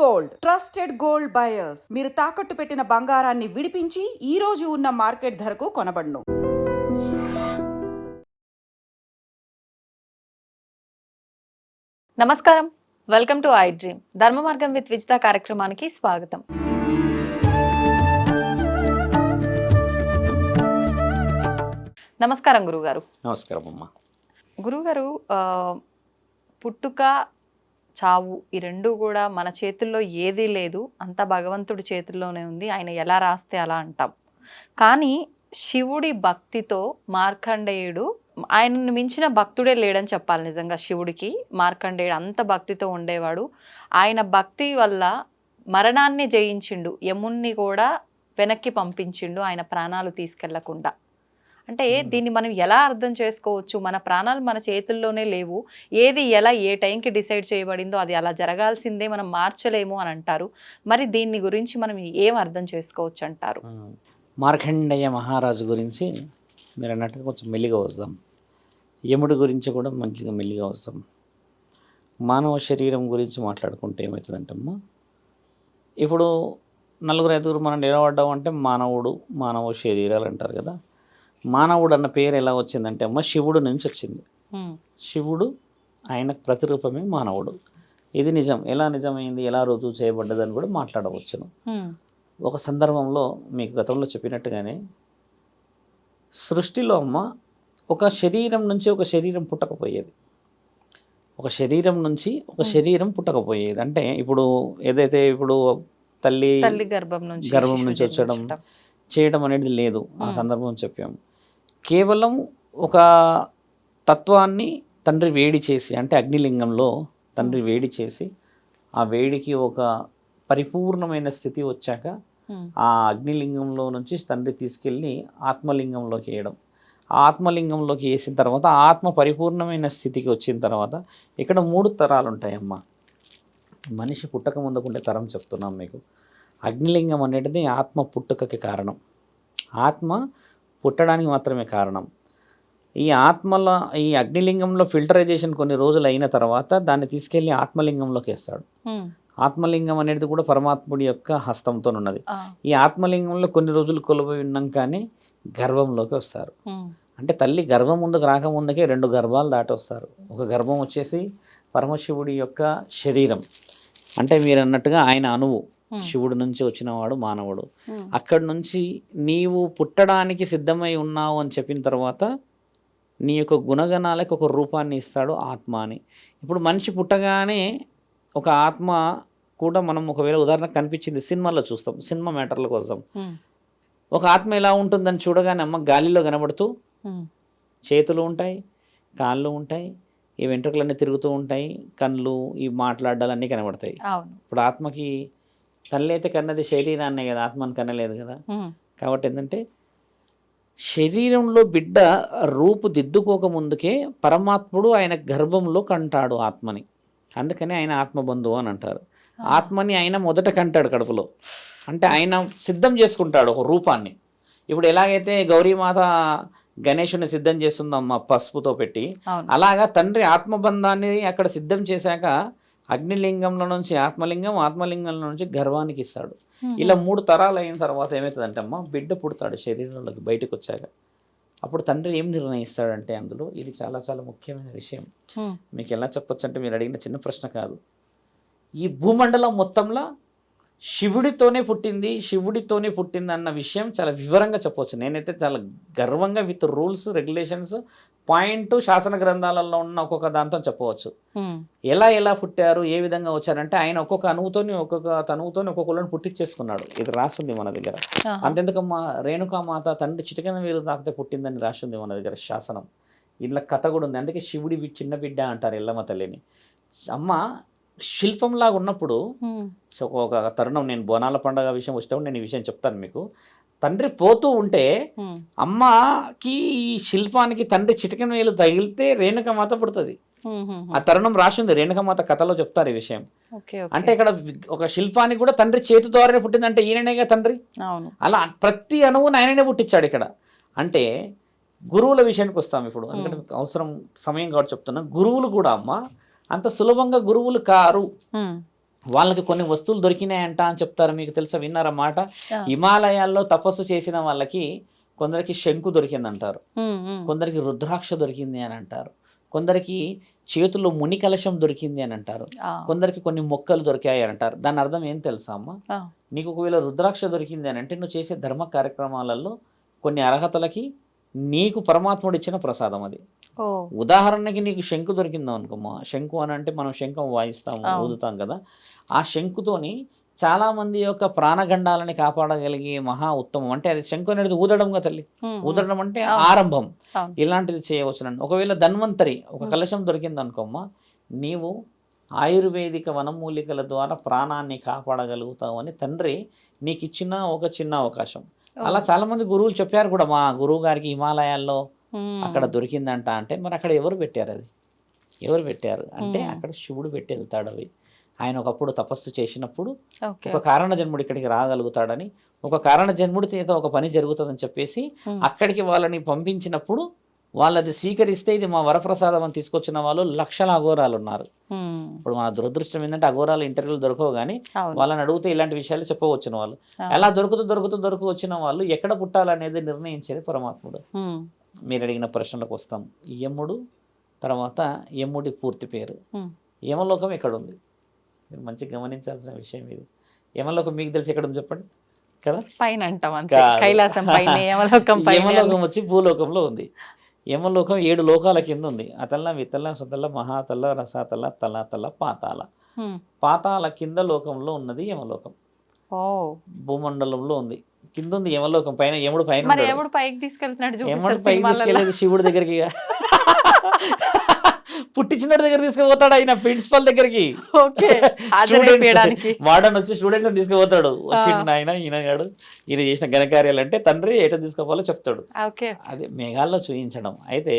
Gold trusted gold buyers మీరు తాకట్టు పెట్టిన బంగారాన్ని విడిపించి ఈ రోజు ఉన్న మార్కెట్ ధరకు కొనబడును. నమస్కారం, వెల్కమ్ టు ఐ డ్రీమ్ ధర్మ మార్గం విత్ విజిత కార్యక్రమానికి స్వాగతం. నమస్కారం గురుగారు. నమస్కారం అమ్మ. గురుగారు, పుట్టుక చావు ఈ రెండు కూడా మన చేతుల్లో ఏదీ లేదు, అంతా భగవంతుడి చేతుల్లోనే ఉంది. ఆయన ఎలా రాస్తే అలా అంటాం. కానీ శివుడి భక్తితో మార్కండేయుడు, ఆయనను మించిన భక్తుడే లేడని చెప్పాలి. నిజంగా శివుడికి మార్కండేయుడు అంత భక్తితో ఉండేవాడు. ఆయన భక్తి వల్ల మరణాన్ని జయించిండు, యముణ్ణి కూడా వెనక్కి పంపించిండు ఆయన ప్రాణాలు తీసుకెళ్లకుండా. అంటే దీన్ని మనం ఎలా అర్థం చేసుకోవచ్చు? మన ప్రాణాలు మన చేతుల్లోనే లేవు, ఏది ఎలా ఏ టైంకి డిసైడ్ చేయబడిందో అది అలా జరగాల్సిందే, మనం మార్చలేము అని అంటారు. మరి దీన్ని గురించి మనం ఏం అర్థం చేసుకోవచ్చు అంటారు? మార్కండేయ మహారాజు గురించి మీరు అన్నట్టుగా కొంచెం మెల్లిగా వస్తాం, యముడి గురించి కూడా మంచిగా మెల్లిగా వస్తాం. మానవ శరీరం గురించి మాట్లాడుకుంటే ఏమవుతుందంటమ్మా, ఇప్పుడు నలుగురు ఐదుగురు మనం నిలబడ్డాం అంటే మానవుడు, మానవ శరీరాలు అంటారు కదా. మానవుడు అన్న పేరు ఎలా వచ్చిందంటే అమ్మ శివుడు నుంచి వచ్చింది. శివుడు ఆయనకు ప్రతిరూపమే మానవుడు. ఇది నిజం. ఎలా నిజమైంది, ఎలా రుజువు చేయబడ్డదని కూడా మాట్లాడవచ్చును. ఒక సందర్భంలో మీకు గతంలో చెప్పినట్టుగానే సృష్టిలో అమ్మ ఒక శరీరం నుంచి ఒక శరీరం పుట్టకపోయేది, ఒక శరీరం నుంచి ఒక శరీరం పుట్టకపోయేది. అంటే ఇప్పుడు ఏదైతే ఇప్పుడు తల్లి గర్భం నుంచి వచ్చడం చేయడం అనేది లేదు. ఆ సందర్భం చెప్పాము. కేవలం ఒక తత్వాన్ని తండ్రి వేడి చేసి, అంటే అగ్నిలింగంలో తండ్రి వేడి చేసి, ఆ వేడికి ఒక పరిపూర్ణమైన స్థితి వచ్చాక ఆ అగ్నిలింగంలో నుంచి తండ్రి తీసుకెళ్ళి ఆత్మలింగంలోకి వేయడం. ఆ ఆత్మలింగంలోకి వేసిన తర్వాత ఆత్మ పరిపూర్ణమైన స్థితికి వచ్చిన తర్వాత ఇక్కడ 3 తరాలు ఉంటాయమ్మ. మనిషి పుట్టక ముందుకుండే తరం చెప్తున్నాం మీకు. అగ్నిలింగం అనేది ఆత్మ పుట్టుకకి కారణం, ఆత్మ పుట్టడానికి మాత్రమే కారణం. ఈ అగ్నిలింగంలో ఫిల్టరైజేషన్ కొన్ని రోజులు అయిన తర్వాత దాన్ని తీసుకెళ్ళి ఆత్మలింగంలోకి వేస్తాడు. ఆత్మలింగం అనేది కూడా పరమాత్ముడి యొక్క హస్తంతో ఉన్నది. ఈ ఆత్మలింగంలో కొన్ని రోజులు కొలువై ఉన్నాకనే గర్భంలోకి వస్తారు. అంటే తల్లి గర్భం ముందుకు రాకముందుకే 2 గర్భాలు దాటి వస్తారు. ఒక గర్భం వచ్చేసి పరమశివుడి యొక్క శరీరం, అంటే మీరు అన్నట్టుగా ఆయన అణువు, శివుడి నుంచి వచ్చినవాడు మానవుడు. అక్కడి నుంచి నీవు పుట్టడానికి సిద్ధమై ఉన్నావు అని చెప్పిన తర్వాత నీ యొక్క గుణగణాలకు ఒక రూపాన్ని ఇస్తాడు ఆత్మ అని. ఇప్పుడు మనిషి పుట్టగానే ఒక ఆత్మ కూడా మనం ఒకవేళ ఉదాహరణకు కనిపించింది సినిమాలో చూస్తాం, సినిమా మ్యాటర్ల కోసం. ఒక ఆత్మ ఎలా ఉంటుందని చూడగానే అమ్మ గాలిలో కనబడుతూ చేతులు ఉంటాయి, కాళ్ళు ఉంటాయి, ఈ వెంట్రుకలన్నీ తిరుగుతూ ఉంటాయి, కళ్ళు, ఈ మాట్లాడాలన్నీ కనబడతాయి. ఇప్పుడు ఆత్మకి తల్లి అయితే కన్నది శరీరాన్నే కదా, ఆత్మని కనలేదు కదా. కాబట్టి ఏంటంటే శరీరంలో బిడ్డ రూపుదిద్దుకోక ముందుకే పరమాత్ముడు ఆయన గర్భంలో కంటాడు ఆత్మని. అందుకని ఆయన ఆత్మబంధువు అని అంటారు. ఆత్మని ఆయన మొదట కంటాడు కడుపులో, అంటే ఆయన సిద్ధం చేసుకుంటాడు ఒక రూపాన్ని. ఇప్పుడు ఎలాగైతే గౌరీమాత గణేశుని సిద్ధం చేస్తుందమ్మా పసుపుతో పెట్టి, అలాగా తండ్రి ఆత్మబంధాన్ని అక్కడ సిద్ధం చేశాక అగ్నిలింగంలో నుంచి ఆత్మలింగం, ఆత్మలింగంలో నుంచి గర్వానికి ఇస్తాడు. ఇలా 3 తరాలు అయిన తర్వాత ఏమవుతుందంటే అమ్మ బిడ్డ పుడతాడు శరీరంలోకి బయటకు వచ్చాక. అప్పుడు తండ్రి ఏం నిర్ణయిస్తాడంటే అందులో ఇది చాలా చాలా ముఖ్యమైన విషయం. మీకు ఎలా చెప్పొచ్చు అంటే మీరు అడిగిన చిన్న ప్రశ్న కాదు. ఈ భూమండలం మొత్తంలో శివుడితోనే పుట్టింది అన్న విషయం చాలా వివరంగా చెప్పవచ్చు. నేనైతే చాలా గర్వంగా విత్ రూల్స్ రెగ్యులేషన్స్ పాయింట్ శాసన గ్రంథాలలో ఉన్న ఒక్కొక్క దాంతో చెప్పవచ్చు. ఎలా పుట్టారు, ఏ విధంగా వచ్చారంటే ఆయన ఒక్కొక్క తనువుతోని ఒక్కొక్కళ్ళని పుట్టించేసుకున్నాడు. ఇది రాస్తుంది మన దగ్గర. అంతెందుకమ్మా రేణుకామాత తండ్రి చిటికెన వేలు తాకితే పుట్టిందని రాస్తుంది మన దగ్గర శాసనం. ఇలా కథ కూడా ఉంది. అందుకే శివుడి చిన్న బిడ్డ అంటారు ఎల్లమ్మ తల్లిని. అమ్మ శిల్పంలాగా ఉన్నప్పుడు ఒక తరుణం, నేను బోనాల పండుగ విషయం వచ్చేటప్పుడు నేను ఈ విషయం చెప్తాను మీకు. తండ్రి పోతూ ఉంటే అమ్మకి ఈ శిల్పానికి తండ్రి చిటికెన వేలు తగిలితే రేణుకమాత పుడుతుంది. ఆ తరుణం రాసింది రేణుకమాత కథలో చెప్తారు ఈ విషయం. అంటే ఇక్కడ ఒక శిల్పానికి కూడా తండ్రి చేతి ద్వారానే పుట్టిందంటే ఈయననేగా తండ్రి. అలా ప్రతి అణువుని ఆయననే పుట్టించాడు ఇక్కడ. అంటే గురువుల విషయానికి వస్తాం ఇప్పుడు, ఎందుకంటే అవసరం సమయం కాబట్టి చెప్తున్నా. గురువులు కూడా అమ్మ అంత సులభంగా గురువులు కారు. వాళ్ళకి కొన్ని వస్తువులు దొరికినాయంట అని చెప్తారు. మీకు తెలుసా, విన్నారా మాట? హిమాలయాల్లో తపస్సు చేసిన వాళ్ళకి కొందరికి శంకు దొరికిందంటారు, కొందరికి రుద్రాక్ష దొరికింది అని అంటారు, కొందరికి చేతుల్లో ముని కలశం దొరికింది అని అంటారు, కొందరికి కొన్ని మొక్కలు దొరికాయి అని అంటారు. దాని అర్థం ఏం తెలుసా అమ్మ? నీకు ఒకవేళ రుద్రాక్ష దొరికింది అని అంటే నువ్వు చేసే ధర్మ కార్యక్రమాలలో కొన్ని అర్హతలకి నీకు పరమాత్ముడు ఇచ్చిన ప్రసాదం అది. ఉదాహరణకి నీకు శంకు దొరికిందాం అనుకోమ్మా, శంకు అని అంటే మనం శంఖం వాయిస్తాము, ఊదుతాం కదా, ఆ శంకుతోని చాలా మంది యొక్క ప్రాణగండాలని కాపాడగలిగే మహా ఉత్తమం. అంటే అది శంకు అనేది ఊదడంగా తల్లి, ఊదడం అంటే ఆరంభం, ఇలాంటిది చేయవచ్చునండి. ఒకవేళ ధన్వంతరి ఒక కలశం దొరికింది అనుకోమ్మా, నీవు ఆయుర్వేదిక వనమూలికల ద్వారా ప్రాణాన్ని కాపాడగలుగుతావు అని తండ్రి నీకు ఇచ్చిన ఒక చిన్న అవకాశం. అలా చాలా మంది గురువులు చెప్పారు కూడా, మా గురువు గారికి హిమాలయాల్లో అక్కడ దొరికిందంట అంటే, మరి అక్కడ ఎవరు పెట్టారు? అది ఎవరు పెట్టారు అంటే అక్కడ శివుడు పెట్టి వెళ్తాడు అవి. ఆయన ఒకప్పుడు తపస్సు చేసినప్పుడు ఒక కారణ జన్ముడు ఇక్కడికి రాగలుగుతాడని, ఒక కారణ జన్ముడి చేత ఒక పని జరుగుతుందని చెప్పేసి అక్కడికి వాళ్ళని పంపించినప్పుడు వాళ్ళది స్వీకరిస్తే ఇది మా వరప్రసాదం అని తీసుకొచ్చిన వాళ్ళు లక్షల అఘోరాలు ఉన్నారు. ఇప్పుడు మన దురదృష్టం ఏంటంటే అఘోరాలు ఇంటర్వ్యూలు దొరకవు, కానీ వాళ్ళని అడిగితే ఇలాంటి విషయాలు చెప్పవచ్చిన వాళ్ళు. ఎలా దొరుకు వచ్చిన వాళ్ళు ఎక్కడ పుట్టాలనేది నిర్ణయించేది పరమాత్ముడు. మీరు అడిగిన ప్రశ్నలకు వస్తాం. యముడు తర్వాత యముడి పూర్తి పేరు. యమలోకం ఎక్కడ ఉంది? మీరు మంచిగా గమనించాల్సిన విషయం ఇది. యమలోకం మీకు తెలిసి ఎక్కడ ఉంది చెప్పండి కదా? పైన అంటాం అంతే, కైలాసం పైన. యమలోకం వచ్చి భూలోకంలో ఉంది. యమలోకం 7 లోకాల కింద ఉంది. అతల్ల వితల్ల సుతల్ల మహాతల్ల రసాతల్ల తలాతల్ల పాతాల. పాతాల కింద లోకంలో ఉన్నది యమలోకం. భూమండలంలో ఉంది, కింద ఉంది యమలోకం, పైన యముడు పైన. యముడు పైకి తీసుకెళ్తున్నాడు, యముడు పైకి తీసుకెళ్ళేది శివుడి దగ్గరికి, పుట్టించినట్టు దగ్గర తీసుకుపోతాడు ఆయన, ప్రిన్సిపల్ దగ్గరికి. వాడని వచ్చి స్టూడెంట్స్ తీసుకుపోతాడు, వచ్చిండు ఆయన ఈయనగాడు ఈయన చేసిన ఘనకార్యాలు అంటే తండ్రి ఎట తీసుకోవాలో చెప్తాడు. అదే మేఘాల్లో చూయించడం. అయితే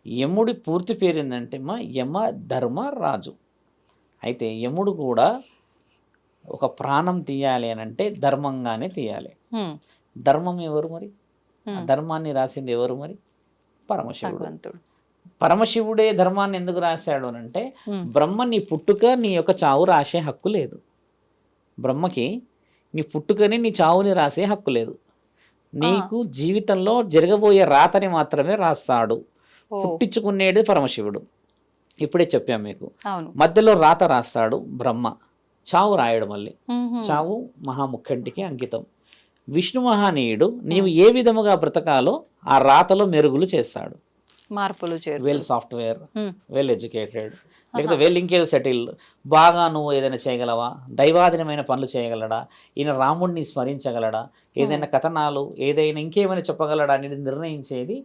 యముడి పూర్తి పేరు ఏంటంటే యమ ధర్మ రాజు. అయితే యముడు కూడా ఒక ప్రాణం తీయాలి అని అంటే ధర్మంగానే తీయాలి. ధర్మం ఎవరు మరి? ధర్మాన్ని రాసింది ఎవరు మరి? పరమశివుడు. పరమశివుడే ధర్మాన్ని ఎందుకు రాశాడు అని అంటే, బ్రహ్మ నీ పుట్టుక నీ యొక్క చావు రాసే హక్కు లేదు. బ్రహ్మకి నీ పుట్టుకని నీ చావుని రాసే హక్కు లేదు. నీకు జీవితంలో జరగబోయే రాతని మాత్రమే రాస్తాడు. పుట్టించుకునేది పరమశివుడు. ఇప్పుడే చెప్పాం మీకు. మధ్యలో రాత రాస్తాడు బ్రహ్మ, చావు రాయడు. మళ్ళీ చావు మహాముఖంటికి అంకితం. విష్ణు మహానీయుడు నీవు ఏ విధముగా బ్రతకాలో ఆ రాతలో మెరుగులు చేస్తాడు, మార్పులు. వెల్ సాఫ్ట్వేర్, వెల్ ఎడ్యుకేటెడ్, లేకపోతే వెల్ ఇంకేదో సెటిల్, బాగా నువ్వు ఏదైనా చేయగలవా, దైవాధీనమైన పనులు చేయగలడా, ఈయన రాముడిని స్మరించగలడా, ఏదైనా కథనాలు ఏదైనా ఇంకేమైనా చెప్పగలడా అనేది నిర్ణయించేది,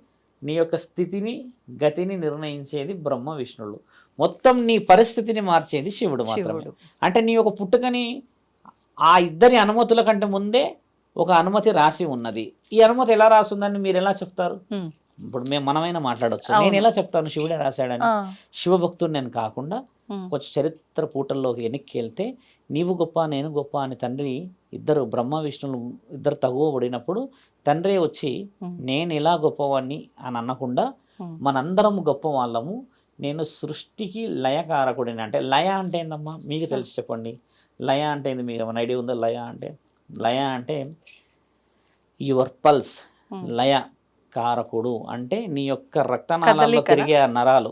నీ యొక్క స్థితిని గతిని నిర్ణయించేది బ్రహ్మ విష్ణువులు. మొత్తం నీ పరిస్థితిని మార్చేది శివుడు మాత్రమే. అంటే నీ యొక్క పుట్టుకని ఆ ఇద్దరి అనుమతుల కంటే ముందే ఒక అనుమతి రాసి ఉన్నది. ఈ అనుమతి ఎలా రాసిందని మీరు ఎలా చెప్తారు? ఇప్పుడు మనమైనా మాట్లాడవచ్చు, నేను ఎలా చెప్తాను శివుడే రాశాడని? శివభక్తుడు నేను కాకుండా కొంచెం చరిత్ర పూటల్లోకి వెనక్కి వెళ్తే, నీవు గొప్ప నేను గొప్ప అని తండ్రి ఇద్దరు బ్రహ్మ విష్ణువులు ఇద్దరు తగువబడినప్పుడు తండ్రి వచ్చి నేను ఇలా గొప్పవాడిని అని అనకుండా మనందరం గొప్ప వాళ్ళము, నేను సృష్టికి లయకారకుడిని. అంటే లయ అంటే ఏందమ్మా మీకు తెలిసి చెప్పండి. లయ అంటే ఏంది? మీకు ఏమైనా ఐడియా ఉందా? లయ అంటే యువర్ పల్స్. లయ కారకుడు అంటే నీ యొక్క రక్తనాళాల్లో తిరిగే నరాలు,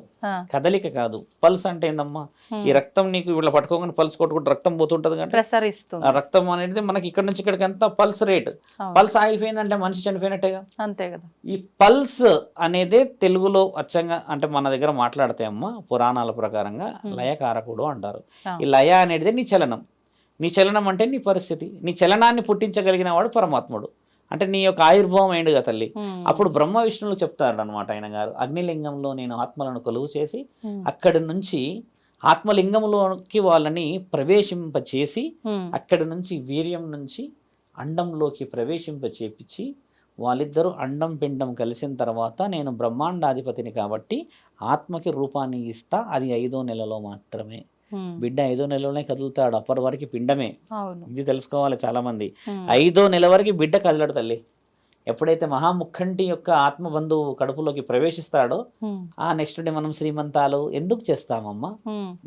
కదలిక కాదు. పల్స్ అంటే ఏందమ్మా? ఈ రక్తం నీకు ఇలా పట్టుకోగానే పల్స్ కొట్టుకుంటూ రక్తం పోతుంటది కదా, రక్తం అనేది మనకి ఇక్కడ నుంచి ఇక్కడికి అంతా పల్స్ రేట్. పల్స్ ఆగిపోయిందంటే మనిషి చనిపోయినట్టేగా, అంతే కదా. ఈ పల్స్ అనేదే తెలుగులో అచ్చంగా అంటే మన దగ్గర మాట్లాడితే అమ్మా పురాణాల ప్రకారంగా లయకారకుడు అంటారు. ఈ లయ అనేది నీ చలనం. నీ చలనం అంటే నీ పరిస్థితి. నీ చలనాన్ని పుట్టించగలిగిన వాడు పరమాత్ముడు. అంటే నీ యొక్క ఆయుర్భావం అయిండుగా తల్లి. అప్పుడు బ్రహ్మ విష్ణువులు చెప్తాడు అనమాట ఆయన గారు, అగ్నిలింగంలో నేను ఆత్మలను కొలువు చేసి అక్కడి నుంచి ఆత్మలింగంలోకి వాళ్ళని ప్రవేశింపచేసి అక్కడి నుంచి వీర్యం నుంచి అండంలోకి ప్రవేశింపచేపించి వాళ్ళిద్దరూ అండం పిండం కలిసిన తర్వాత నేను బ్రహ్మాండాధిపతిని కాబట్టి ఆత్మకి రూపాన్ని ఇస్తా. అది 5వ నెలలో మాత్రమే. బిడ్డ 5వ నెలలోనే కదులుతాడు, అప్పటి వరకు పిండమే. ఇది తెలుసుకోవాలి చాలా మంది. 5వ నెల వరకు బిడ్డ కదలడు తల్లి. ఎప్పుడైతే మహాముఖంటి యొక్క ఆత్మబంధువు కడుపులోకి ప్రవేశిస్తాడో ఆ నెక్స్ట్ డే మనం శ్రీమంతాలు ఎందుకు చేస్తామమ్మా?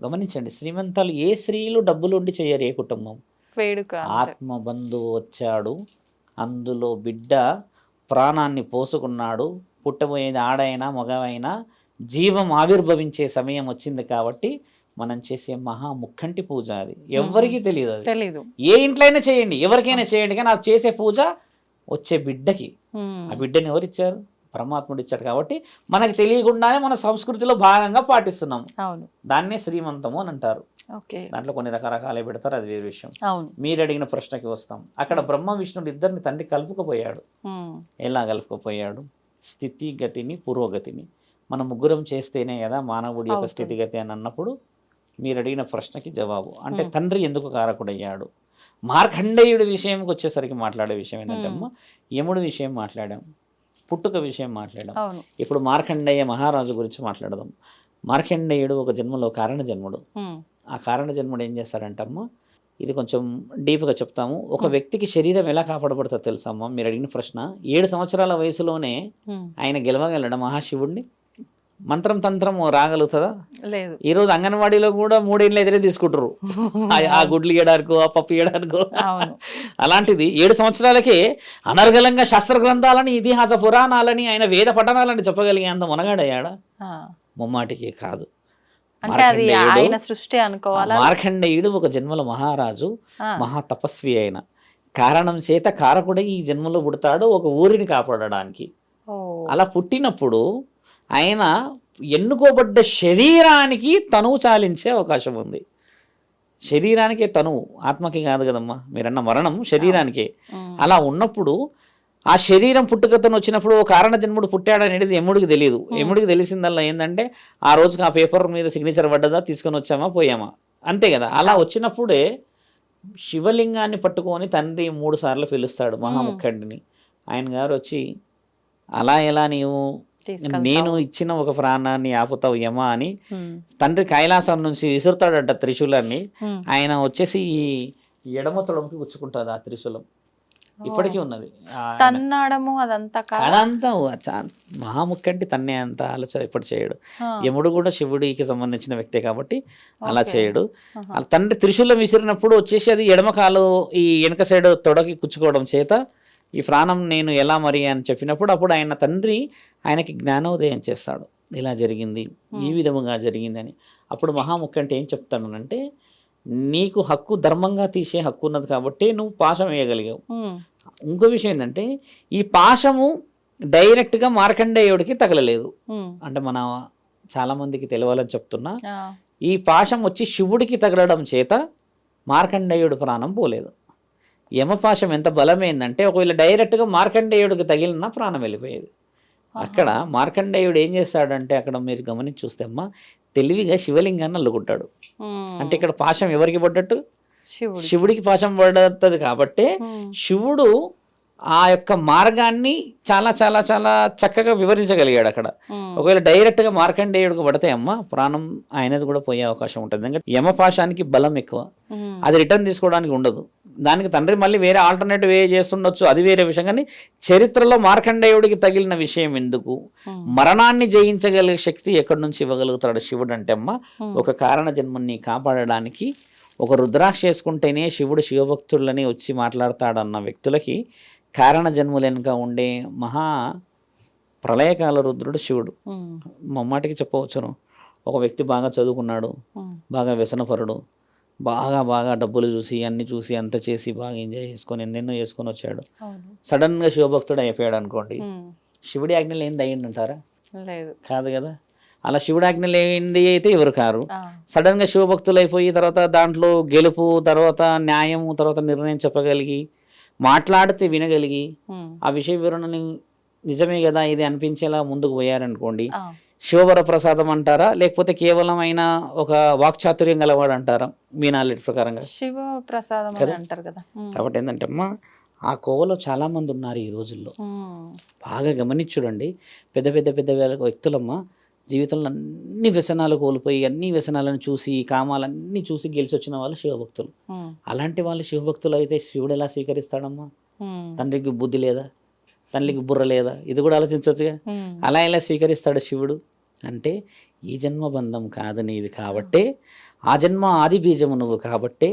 గమనించండి, శ్రీమంతాలు ఏ స్త్రీలు డబ్బులు ఉండి చేయరు, ఏ కుటుంబం. వేడుక ఆత్మబంధువు వచ్చాడు, అందులో బిడ్డ ప్రాణాన్ని పోసుకున్నాడు, పుట్టబోయేది ఆడైనా మగవైనా జీవం ఆవిర్భవించే సమయం వచ్చింది కాబట్టి మనం చేసే మహాముఖంటి పూజ అది. ఎవరికి తెలియదు, అది తెలీదు. ఏ ఇంట్లో అయినా చేయండి, ఎవరికైనా చేయండి, కానీ అది చేసే పూజ వచ్చే బిడ్డకి. ఆ బిడ్డని ఎవరు ఇచ్చారు? పరమాత్ముడు ఇచ్చాడు. కాబట్టి మనకి తెలియకుండానే మన సంస్కృతిలో భాగంగా పాటిస్తున్నాం. అవును, దాన్నే శ్రీమంతము అని అంటారు. ఓకే, దాంట్లో కొన్ని రకరకాలే పెడతారు, అది వేరే విషయం. అవును. మీరు అడిగిన ప్రశ్నకి వస్తాం. అక్కడ బ్రహ్మ విష్ణుడు ఇద్దరిని తండ్రి కలుపుకుపోయాడు. ఎలా కలుపుకుపోయాడు? స్థితిగతిని పురోగతిని మనం ముగ్గురం చేస్తేనే కదా మానవుడి యొక్క స్థితిగతి అని అన్నప్పుడు మీరు అడిగిన ప్రశ్నకి జవాబు. అంటే తండ్రి ఎందుకు కారకుడయ్యాడు? మార్కండేయుడి విషయంకి వచ్చేసరికి మాట్లాడే విషయం ఏంటంటే అమ్మ, యముడి విషయం మాట్లాడాం, పుట్టుక విషయం మాట్లాడాం. ఇప్పుడు మార్కండేయ మహారాజు గురించి మాట్లాడదాం. మార్కండేయుడు ఒక జన్మలో కారణ జన్ముడు. ఆ కారణ జన్ముడు ఏం చేస్తాడంటమ్మా, ఇది కొంచెం డీప్గా చెప్తాము. ఒక వ్యక్తికి శరీరం ఎలా కాపాడబడుతుందో తెలుసమ్మా? మీరు అడిగిన ప్రశ్న. 7 సంవత్సరాల వయసులోనే ఆయన గెలవగలడా మహాశివుడిని? మంత్రం తంత్రం రాగలుగుతుందా? లేదు. ఈరోజు అంగన్వాడీలో కూడా 3 ఏళ్ళు ఎదురే తీసుకుంటారు, ఆ గుడ్లు ఇయడానికో ఆ పప్పు ఇయడానికో. అలాంటిది 7 సంవత్సరాలకే అనర్గళంగా శాస్త్ర గ్రంథాలని ఇతిహాస పురాణాలని ఆయన వేద పఠనాలని చెప్పగలిగే అంత మునగాడయ్యాడా? ముమ్మాటికి కాదు. మార్కండేయుడు ఒక జన్మల మహారాజు, మహా తపస్వి అయిన కారణం చేత కారకుడై ఈ జన్మలో పుడతాడు ఒక ఊరిని కాపాడడానికి. అలా పుట్టినప్పుడు ఆయన ఎన్నుకోబడ్డ శరీరానికి తనువు చాలించే అవకాశం ఉంది. శరీరానికే తనువు, ఆత్మకి కాదు కదమ్మా. మీరన్న మరణం శరీరానికే. అలా ఉన్నప్పుడు ఆ శరీరం పుట్టుకతను వచ్చినప్పుడు ఓ కారణ జన్ముడు పుట్టాడనేది యముడికి తెలియదు. యముడికి తెలిసిందల్లా ఏంటంటే ఆ రోజుకి ఆ పేపర్ మీద సిగ్నేచర్ పడ్డదా, తీసుకొని వచ్చామా పోయామా, అంతే కదా. అలా వచ్చినప్పుడే శివలింగాన్ని పట్టుకొని తండ్రి 3 సార్లు పిలుస్తాడు మహాముఖండిని. ఆయన గారు వచ్చి, అలా ఎలా నీవు నేను ఇచ్చిన ఒక ప్రాణాన్ని ఆపుతావు యమా అని తండ్రి కైలాసం నుంచి విసురుతాడంట త్రిశూలాన్ని. ఆయన వచ్చేసి ఈ ఎడమ తొడమకి పుచ్చుకుంటుంది ఆ త్రిశూలం. ఇప్పటికీ ఉన్నది. అదంతా మహాముఖంటి తన్నే అంత ఆలోచన ఎప్పుడు చేయడు. యముడు కూడా శివుడికి సంబంధించిన వ్యక్తే కాబట్టి అలా చేయడు. తండ్రి త్రిశూలం విసిరినప్పుడు వచ్చేసి అది ఎడమ కాలు ఈ వెనక సైడ్ తొడకి కుచ్చుకోవడం చేత ఈ ప్రాణం నేను ఎలా మరి అని చెప్పినప్పుడు అప్పుడు ఆయన తండ్రి ఆయనకి జ్ఞానోదయం చేస్తాడు. ఇలా జరిగింది, ఈ విధముగా జరిగిందని. అప్పుడు మహాముఖంటి ఏం చెప్తాడనంటే, నీకు హక్కు ధర్మంగా తీసే హక్కు ఉన్నది కాబట్టి నువ్వు పాశం వేయగలిగావు. ఇంకో విషయం ఏంటంటే ఈ పాశము డైరెక్ట్గా మార్కండేయుడికి తగలలేదు. అంటే మన చాలా మందికి తెలియాలని చెప్తున్నా, ఈ పాశం వచ్చి శివుడికి తగలడం చేత మార్కండేయుడు ప్రాణం పోలేదు. యమపాశం ఎంత బలమైందంటే ఒకవేళ డైరెక్ట్గా మార్కండేయుడికి తగిలిన ప్రాణం వెళ్ళిపోయేది. అక్కడ మార్కండేయుడు ఏం చేస్తాడంటే, అక్కడ మీరు గమనించి చూస్తే అమ్మా, తెలివిగా శివలింగాన్ని అల్లుకుంటాడు. అంటే ఇక్కడ పాశం ఎవరికి పడ్డట్టు? శివుడికి పాశం పడుతుంది కాబట్టి శివుడు ఆ యొక్క మార్గాన్ని చాలా చాలా చాలా చక్కగా వివరించగలిగాడు అక్కడ. ఒకవేళ డైరెక్ట్గా మార్కండేయుడికి పడితే అమ్మ ప్రాణం ఆయనది కూడా పోయే అవకాశం ఉంటుంది. ఎందుకంటే యమపాశానికి బలం ఎక్కువ, అది రిటర్న్ తీసుకోవడానికి ఉండదు. దానికి తండ్రి మళ్ళీ వేరే ఆల్టర్నేటివ్ వే చేస్తుండొచ్చు, అది వేరే విషయం. కానీ చరిత్రలో మార్కండేయుడికి తగిలిన విషయం ఎందుకు? మరణాన్ని జయించగలిగే శక్తి ఎక్కడి నుంచి ఇవ్వగలుగుతాడు శివుడు అంటే అమ్మ, ఒక కారణ జన్మని కాపాడడానికి ఒక రుద్రాక్ష చేసుకుంటేనే శివుడు శివభక్తులని వచ్చి మాట్లాడతాడన్న వ్యక్తులకి కారణ జన్ములు వెనుక ఉండే మహా ప్రళయకాల రుద్రుడు శివుడు. మమ్మాటికి చెప్పవచ్చును, ఒక వ్యక్తి బాగా చదువుకున్నాడు, బాగా వ్యసనపరుడు, బాగా బాగా డబ్బులు చూసి అన్ని చూసి అంత చేసి బాగా ఎంజాయ్ చేసుకొని ఎన్నెన్నో చేసుకొని వచ్చాడు. సడన్గా శివభక్తుడు అయిపోయాడు అనుకోండి, శివుడి ఆజ్ఞలు ఏంది అయ్యిందంటారా? కాదు కదా. అలా శివుడి ఆజ్ఞలు ఏంది అయితే ఎవరు కారు. సడన్గా శివభక్తులు అయిపోయి తర్వాత దాంట్లో గెలుపు, తర్వాత న్యాయము, తర్వాత నిర్ణయం చెప్పగలిగి మాట్లాడితే వినగలిగి ఆ విషయ వివరణని నిజమే కదా ఇది అనిపించేలా ముందుకు పోయారనుకోండి, శివవర ప్రసాదం అంటారా, లేకపోతే కేవలం అయిన ఒక వాక్చాతుర్యం గలవాడు అంటారా? మీ నాలెడ్జ్ ప్రకారంగా శివ ప్రసాదం అంటారు కదా. కాబట్టి ఏంటంటే అమ్మా, ఆ కోవలో చాలా మంది ఉన్నారు ఈ రోజుల్లో. బాగా గమనించుడండి, పెద్ద పెద్ద పెద్ద వ్యక్తులమ్మ జీవితంలో అన్ని వ్యసనాలు కోల్పోయి అన్ని వ్యసనాలను చూసి కామాలన్నీ చూసి గెలిచి వచ్చిన వాళ్ళు శివభక్తులు. అలాంటి వాళ్ళు శివభక్తులు అయితే శివుడు ఎలా స్వీకరిస్తాడమ్మా? తండ్రికి బుద్ధి లేదా? తల్లికి బుర్ర లేదా, ఇది కూడా ఆలోచించవచ్చుగా. అలా ఎలా స్వీకరిస్తాడు శివుడు అంటే ఈ జన్మ బంధం కాదు నీది కాబట్టే, ఆ జన్మ ఆది బీజము నువ్వు కాబట్టే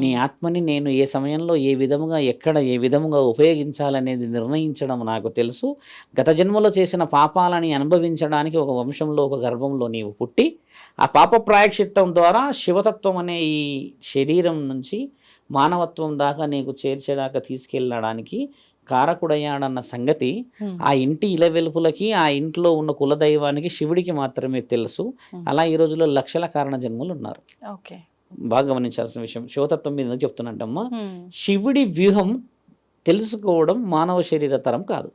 నీ ఆత్మని నేను ఏ సమయంలో ఏ విధముగా ఎక్కడ ఏ విధముగా ఉపయోగించాలనేది నిర్ణయించడం నాకు తెలుసు. గత జన్మలో చేసిన పాపాలని అనుభవించడానికి ఒక వంశంలో ఒక గర్భంలో నీవు పుట్టి ఆ పాప ప్రాయశ్చిత్తం ద్వారా శివతత్వం అనే ఈ శరీరం నుంచి మానవత్వం దాకా నీకు చేర్చేదాకా తీసుకెళ్ళడానికి కారకుడయ్యాడన్న సంగతి ఆ ఇంటి ఇలవెలుపులకి ఆ ఇంట్లో ఉన్న కులదైవానికి శివుడికి మాత్రమే తెలుసు. అలా ఈ రోజుల్లో లక్షల కారణ జన్మలు ఉన్నారు. ఓకే, బాగా గమనించాల్సిన విషయం శివతత్వం మీద చెప్తున్నట్టమ్మా. శివుడి వ్యూహం తెలుసుకోవడం మానవ శరీర తరం కాదు.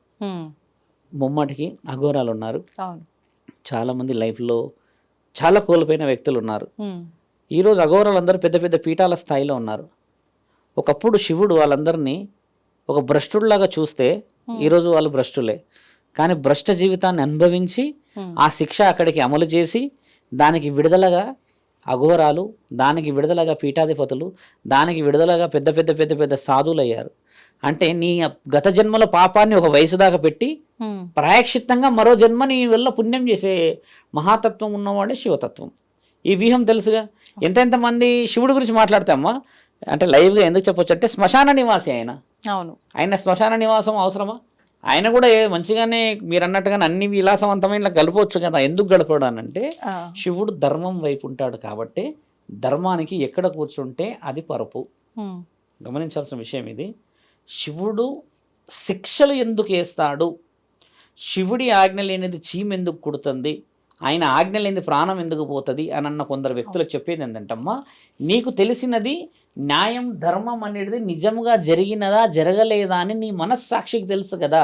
ముమ్మటికి అఘోరాలు ఉన్నారు, చాలామంది లైఫ్లో చాలా కోల్పోయిన వ్యక్తులు ఉన్నారు. ఈరోజు అఘోరాలందరూ పెద్ద పెద్ద పీఠాల స్థాయిలో ఉన్నారు. ఒకప్పుడు శివుడు వాళ్ళందరినీ ఒక భ్రష్టుడిలాగా చూస్తే ఈరోజు వాళ్ళు భ్రష్టులే. కానీ భ్రష్ట జీవితాన్ని అనుభవించి ఆ శిక్ష అక్కడికి అమలు చేసి దానికి విడుదలగా అఘోరాలు, దానికి విడుదలగా పీఠాధిపతులు, దానికి విడుదలగా పెద్ద పెద్ద పెద్ద పెద్ద సాధువులు అయ్యారు. అంటే నీ గత జన్మల పాపాన్ని ఒక వయసు దాకా పెట్టి ప్రాయశ్చిత్తంగా మరో జన్మ నీ వల్ల పుణ్యం చేసే మహాతత్వం ఉన్నవాడే శివతత్వం. ఈ వ్యూహం తెలుసుగా. ఎంతెంతమంది శివుడి గురించి మాట్లాడతామా అంటే లైవ్గా ఎందుకు చెప్పొచ్చు అంటే శ్మశాన నివాసి ఆయన శ్మశాన నివాసం అవసరమా? ఆయన కూడా మంచిగానే మీరు అన్నట్టుగానే అన్ని విలాసవంతమైన గడపవచ్చు కదా. ఎందుకు గడపడు అనంటే శివుడు ధర్మం వైపు ఉంటాడు కాబట్టి ధర్మానికి ఎక్కడ కూర్చుంటే అది పరుపు. గమనించాల్సిన విషయం ఇది. శివుడు శిక్షలు ఎందుకు వేస్తాడు, శివుడి ఆజ్ఞ లేనిది చీమ ఎందుకు కుడుతుంది, ఆయన ఆజ్ఞ లేనిది ప్రాణం ఎందుకు పోతుంది అని అన్న కొందరు వ్యక్తులకు చెప్పేది ఏంటంటమ్మా, నీకు తెలిసినది న్యాయం ధర్మం అనేది నిజముగా జరిగినదా జరగలేదా అని నీ మనస్సాక్షికి తెలుసు కదా.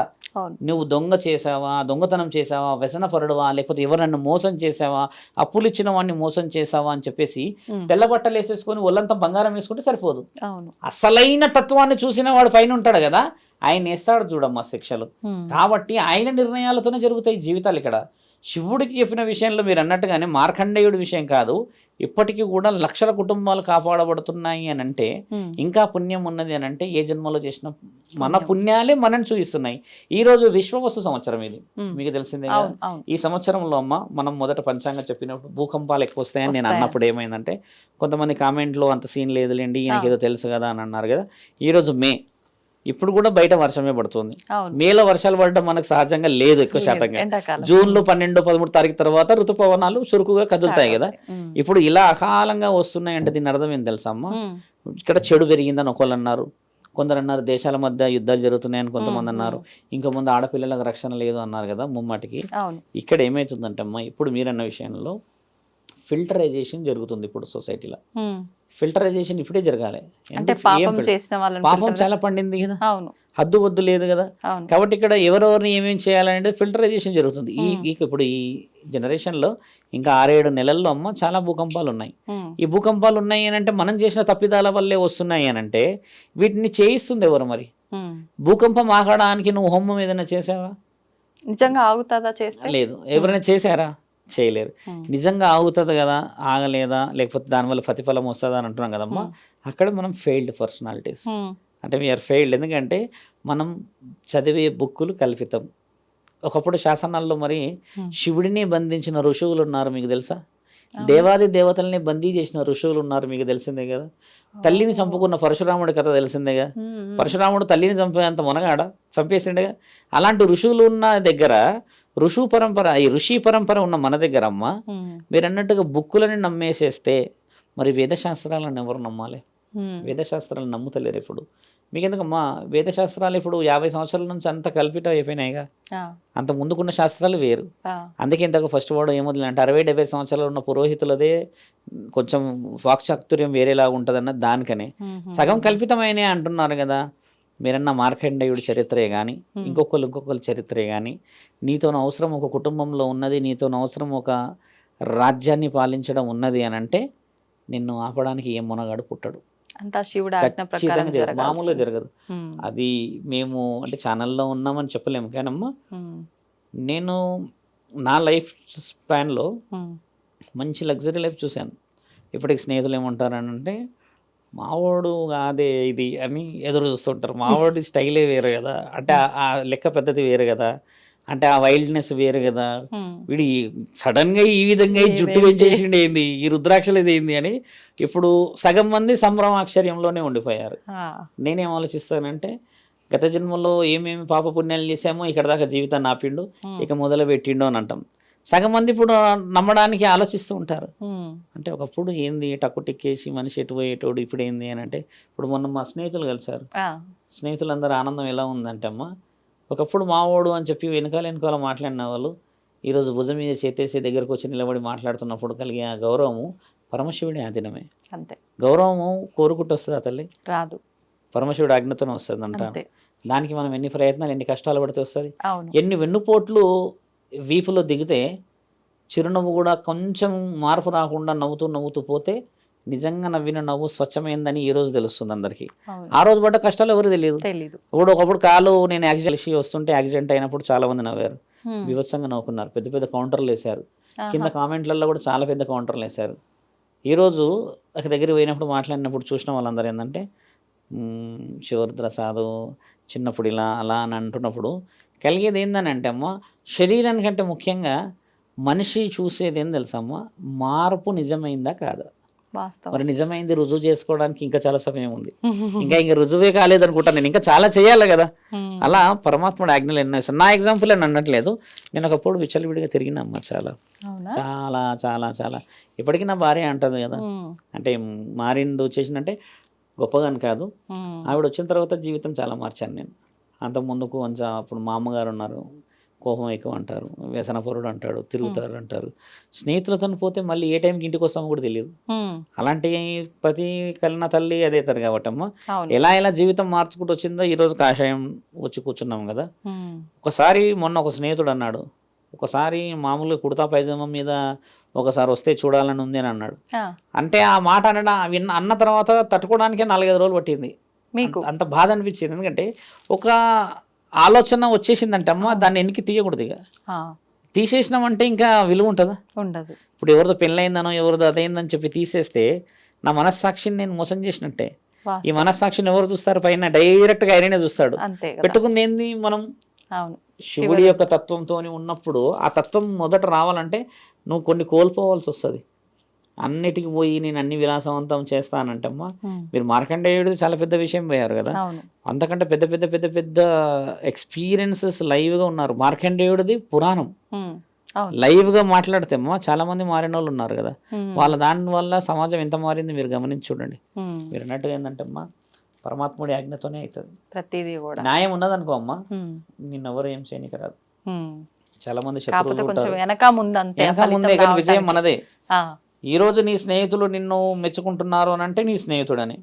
నువ్వు దొంగ చేసావా, దొంగతనం చేసావా, వ్యసనపరుడువా, లేకపోతే ఎవరన్నా మోసం చేసావా, అప్పులు ఇచ్చిన వాడిని మోసం చేసావా అని చెప్పేసి తెల్లబట్టలు వేసేసుకొని ఒళ్ళంతా బంగారం వేసుకుంటే సరిపోదు. అసలైన తత్వాన్ని చూసిన వాడు పైన ఉంటాడు కదా, ఆయన వేస్తాడు చూడమ్మా శిక్షలు. కాబట్టి ఆయన నిర్ణయాలతోనే జరుగుతాయి జీవితాలు. ఇక్కడ శివుడికి చెప్పిన విషయంలో మీరు అన్నట్టుగానే మార్కండేయుడి విషయం కాదు, ఇప్పటికీ కూడా లక్షల కుటుంబాలు కాపాడబడుతున్నాయి అని అంటే ఇంకా పుణ్యం ఉన్నది అని అంటే ఏ జన్మలో చేసిన మన పుణ్యాలే మనని చూపిస్తున్నాయి. ఈ రోజు విశ్వవస్తు సంవత్సరం ఇది మీకు తెలిసిందే. ఈ సంవత్సరంలో అమ్మ మనం మొదట పంచాంగం చెప్పినప్పుడు భూకంపాలు ఎక్కువ వస్తాయని నేను అన్నప్పుడు ఏమైందంటే కొంతమంది కామెంట్లో అంత సీన్ లేదులేండి ఈయనకి ఏదో తెలుసు కదా అని అన్నారు కదా. ఈరోజు మే, ఇప్పుడు కూడా బయట వర్షమే పడుతుంది. మేలో వర్షాలు పడడం మనకు సహజంగా లేదు ఎక్కువ శాతంగా. జూన్లో 12, 13 తారీఖు తర్వాత ఋతుపవనాలు చురుకుగా కదులుతాయి కదా. ఇప్పుడు ఇలా అకాలంగా వస్తున్నాయి అంటే దీని అర్థం ఏం తెలుసా అమ్మ, ఇక్కడ చెడు పెరిగిందని ఒకళ్ళు అన్నారు, కొందరు అన్నారు దేశాల మధ్య యుద్ధాలు జరుగుతున్నాయని కొంతమంది అన్నారు, ఇంకా ముందు ఆడపిల్లలకు రక్షణ లేదు అన్నారు కదా. ముమ్మాటికి ఇక్కడ ఏమవుతుందంటే అమ్మ, ఇప్పుడు మీరన్న విషయంలో ఫిల్టరైజేషన్ జరుగుతుంది ఇప్పుడు సొసైటీలో. ఫిల్టరైజేషన్ ఇప్పుడే జరగాలి. పాపం చాలా పండింది కదా, హద్దు వద్దు లేదు కదా. కాబట్టి ఇక్కడ ఎవరెవరిని ఏమేమి చేయాలనేది ఫిల్టరైజేషన్ జరుగుతుంది. ఇప్పుడు ఈ జనరేషన్లో ఇంకా 6-7 నెలల్లో అమ్మ చాలా భూకంపాలు ఉన్నాయి. ఈ భూకంపాలు ఉన్నాయి అని అంటే మనం చేసిన తప్పిదాల వల్లే వస్తున్నాయి అని అంటే వీటిని చేయిస్తుంది ఎవరు మరి? భూకంపం ఆగడానికి నువ్వు హోమం ఏదైనా చేసావా? నిజంగా ఆగుతుందా? లేదు. ఎవరైనా చేశారా? చేయలేరు. నిజంగా ఆగుతుంది కదా, ఆగలేదా, లేకపోతే దానివల్ల ప్రతిఫలం వస్తుందా అని అంటున్నాం కదమ్మా. అక్కడ మనం ఫెయిల్డ్ పర్సనాలిటీస్ అంటే వీఆర్ ఫెయిల్డ్. ఎందుకంటే మనం చదివే బుక్కులు కల్పితం. ఒకప్పుడు శాసనాల్లో మరి శివుడిని బంధించిన ఋషువులు ఉన్నారు మీకు తెలుసా? దేవాది దేవతల్ని బందీ చేసిన ఋషువులు ఉన్నారు మీకు తెలిసిందే కదా. తల్లిని చంపుకున్న పరశురాముడి కథ తెలిసిందేగా. పరశురాముడు తల్లిని చంపేంత మునగాడ చంపేసిండేగా. అలాంటి ఋషువులు ఉన్న దగ్గర ఈ ఋషి పరంపర ఉన్న మన దగ్గర అమ్మ మీరు అన్నట్టుగా బుక్కులని నమ్మేసేస్తే మరి వేదశాస్త్రాలను ఎవరు నమ్మాలి? వేదశాస్త్రాలను నమ్ముతలేరు ఇప్పుడు. మీకెందుకమ్మా వేదశాస్త్రాలు ఇప్పుడు 50 సంవత్సరాల నుంచి అంత కల్పితం అయిపోయినాయిగా. అంత ముందుకున్న శాస్త్రాలు వేరు. అందుకే ఇంతకు ఫస్ట్ వాడు ఏమొదలు అంటే 60-70 సంవత్సరాలు ఉన్న పురోహితులదే కొంచెం వాక్చాతుర్యం వేరేలాగా ఉంటుందన్న దానికనే సగం కల్పితమైనే అంటున్నారు కదా. మీరన్న మార్కండేయుడి చరిత్రే కానీ ఇంకొకరు చరిత్రే కానీ నీతో అవసరం ఒక కుటుంబంలో ఉన్నది, నీతో అవసరం ఒక రాజ్యాన్ని పాలించడం ఉన్నది అని అంటే నిన్ను ఆపడానికి ఏ మునగాడు పుట్టడు. మామూలుగా జరగదు. అది మేము అంటే ఛానల్లో ఉన్నామని చెప్పలేము కానమ్మా. నేను నా లైఫ్ స్పాన్లో మంచి లగ్జరీ లైఫ్ చూశాను. ఇప్పటికి స్నేహితులు ఏమంటారని అంటే మావాడు కాదే ఇది అని ఎదురు చూస్తుంటారు. మావాడి స్టైలే వేరే కదా, అంటే ఆ లెక్క పెద్దది వేరే కదా, అంటే ఆ వైల్డ్నెస్ వేరే కదా, వీడి సడన్ గా ఈ విధంగా ఈ జుట్టు పెంచేసిండి ఏంది, ఈ రుద్రాక్షలు ఏంది అని ఇప్పుడు సగం మంది సంభ్రమాశ్చర్యంలోనే ఉండిపోయారు. నేనేం ఆలోచిస్తానంటే గత జన్మలో ఏమేమి పాప పుణ్యాలు చేసామో ఇక్కడ దాకా జీవితాన్ని ఆపిండు, ఇక మొదలు పెట్టిండు అని అంటాం. సగం మంది ఇప్పుడు నమ్మడానికి ఆలోచిస్తూ ఉంటారు. అంటే ఒకప్పుడు ఏంది టక్కు టిక్కేసి మనిషి ఎటు పోయేటోడు, ఇప్పుడు ఏంది అని అంటే ఇప్పుడు మొన్న మా స్నేహితులు కలిసారు. స్నేహితులందరూ ఆనందం ఎలా ఉందంటే అమ్మ, ఒకప్పుడు మావోడు అని చెప్పి వెనకాల మాట్లాడిన వాళ్ళు ఈరోజు భుజం మీద చేతేసి దగ్గరకు వచ్చి నిలబడి మాట్లాడుతున్నప్పుడు కలిగే ఆ గౌరవము పరమశివుడి ఆధీనమే. అంతే. గౌరవము కోరుకుంటూ వస్తుంది ఆ తల్లి, రాదు. పరమశివుడు ఆజ్ఞతోనే వస్తుంది అంటారు. దానికి మనం ఎన్ని ప్రయత్నాలు ఎన్ని కష్టాలు పడితే వస్తుంది, అవును. ఎన్ని వెన్నుపోట్లు వీపులో దిగితే చిరునవ్వు కూడా కొంచెం మార్పు రాకుండా నవ్వుతూ పోతే నిజంగా నవ్విన నవ్వు స్వచ్ఛమైందని ఈ రోజు తెలుస్తుంది అందరికీ. ఆ రోజు పడ్డ కష్టాలు ఎవరు తెలియదు. ఇప్పుడు ఒకప్పుడు కాలు నేను యాక్సిడెంట్ వస్తుంటే యాక్సిడెంట్ అయినప్పుడు చాలా మంది నవ్వారు, వివత్సంగా నవ్వుకున్నారు, పెద్ద పెద్ద కౌంటర్లు వేశారు, కింద కామెంట్లలో కూడా చాలా పెద్ద కౌంటర్లు వేశారు. ఈరోజు అక్కడ దగ్గర పోయినప్పుడు మాట్లాడినప్పుడు చూసిన వాళ్ళందరూ ఏంటంటే శివరుద్ర సాధు చిన్నప్పుడు ఇలా అలా అని అంటున్నప్పుడు కలిగేది ఏందని అంటే అమ్మ, శరీరానికంటే ముఖ్యంగా మనిషి చూసేది ఏం తెలుసమ్మా, మార్పు నిజమైందా కాదా. మరి నిజమైంది రుజువు చేసుకోవడానికి ఇంకా చాలా సమయం ఉంది, ఇంకా రుజువే కాలేదనుకుంటా నేను, ఇంకా చాలా చేయాలి కదా. అలా పరమాత్ముడు ఆజ్ఞలు ఎన్నో ఇస్తాను. నా ఎగ్జాంపుల్ అని అనట్లేదు, నేను ఒకప్పుడు విచ్చలవిడిగా తిరిగినమ్మా, చాలా చాలా చాలా చాలా. ఇప్పటికీ నా భార్య అంటది కదా, అంటే మారిండు చేసిందంటే గొప్పగాని కాదు, ఆవిడ వచ్చిన తర్వాత జీవితం చాలా మార్చాను నేను. అంత ముందుకు కొంచెం అప్పుడు మా అమ్మగారు ఉన్నారు, కోపం ఎక్కువ అంటారు, వ్యసనపరుడు అంటాడు, తిరుగుతారు అంటారు, స్నేహితులతో పోతే మళ్ళీ ఏ టైంకి ఇంటికి వస్తామో కూడా తెలియదు. అలాంటి ప్రతి కలిన తల్లి అదే తరు కాబట్టి అమ్మ, ఎలా జీవితం మార్చుకుంటూ వచ్చిందో ఈరోజు కాషాయం వచ్చి కూర్చున్నాం కదా. ఒకసారి మొన్న ఒక స్నేహితుడు అన్నాడు, ఒకసారి మామూలుగా కుర్తా పైజామా మీద ఒకసారి వస్తే చూడాలని ఉంది అని అన్నాడు. అంటే ఆ మాట అన్న తర్వాత తట్టుకోవడానికే 4-5 రోజులు పట్టింది. మీకు అంత బాధ అనిపించింది, ఎందుకంటే ఒక ఆలోచన వచ్చేసిందంటే అమ్మ, దాన్ని ఎన్నికి తీయకూడదు. ఇక తీసేసినామంటే ఇంకా విలువ ఉంటుందా, ఉండదు. ఇప్పుడు ఎవరిదో పెళ్ళయిందనో ఎవరిదో అదైందని చెప్పి తీసేస్తే నా మనస్సాక్షిని నేను మోసం చేసినట్టే. ఈ మనస్సాక్షిని ఎవరు చూస్తారు, పైన డైరెక్ట్గా ఆయననే చూస్తాడు. పెట్టుకుంది ఏంది మనం, శివుడి యొక్క తత్వంతో ఉన్నప్పుడు ఆ తత్వం మొదట రావాలంటే నువ్వు కొన్ని కోల్పోవాల్సి వస్తుంది. అన్నిటికి పోయి నేను అన్ని విలాసవంతం చేస్తానంటమ్మా, మీరు మార్కండేయుడిది చాలా పెద్ద విషయం పోయారు కదా, అంతకంటే పెద్ద పెద్ద పెద్ద పెద్ద ఎక్స్పీరియన్సెస్ లైవ్గా ఉన్నారు. మార్కండేయుడిది పురాణం లైవ్గా మాట్లాడితే అమ్మా చాలా మంది మారిన వాళ్ళు ఉన్నారు కదా, వాళ్ళ దాని వల్ల సమాజం ఎంత మారింది మీరు గమనించి చూడండి. మీరు అన్నట్టుగా ఏంటంటే అమ్మా, పరమాత్ముడి ఆజ్ఞతోనే అవుతుంది ప్రతిదీ కూడా. న్యాయం ఉన్నదనుకో అమ్మా, నిన్నెవరు ఏం చేయనికి రాదు. చాలా మంది శత్రువులు వెనక ముందే కానీ విజయం మనదే. ఈ రోజు నీ స్నేహితులు నిన్ను మెచ్చుకుంటున్నారు అని అంటే నీ స్నేహితుడని,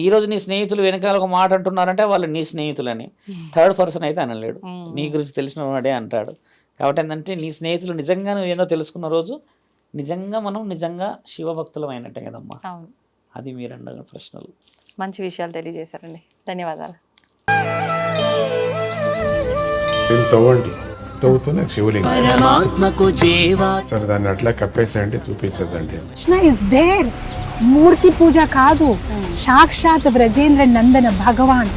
ఈ రోజు నీ స్నేహితులు వెనకాల ఒక మాట అంటున్నారంటే వాళ్ళు నీ స్నేహితులని. థర్డ్ పర్సన్ అయితే అనలేడు, నీ గురించి తెలిసిన వాడే అంటాడు. కాబట్టి ఏంటంటే నీ స్నేహితులు నిజంగా నువ్వు ఏదో తెలుసుకున్న రోజు నిజంగా మనం నిజంగా శివభక్తులం అయినట్టే కదమ్మా. అది మీరు అన్న ప్రశ్నలు. మంచి విషయాలు తెలియజేశారండి, ధన్యవాదాలు. తవ్వుతూనే శివలింగం, సరే దాన్ని అట్లా కప్పేసేయండి, చూపించదండి. కృష్ణ ఇస్ దేర్, మూర్తి పూజ కాదు, సాక్షాత్ బ్రజేంద్ర నందన భగవాన్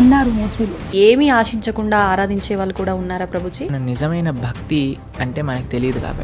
ఉన్నారు మూర్తిలో. ఏమీ ఆశించకుండా ఆరాధించే వాళ్ళు కూడా ఉన్నారా ప్రభుజీ? నిజమైన భక్తి అంటే మనకు తెలియదు కాబట్టి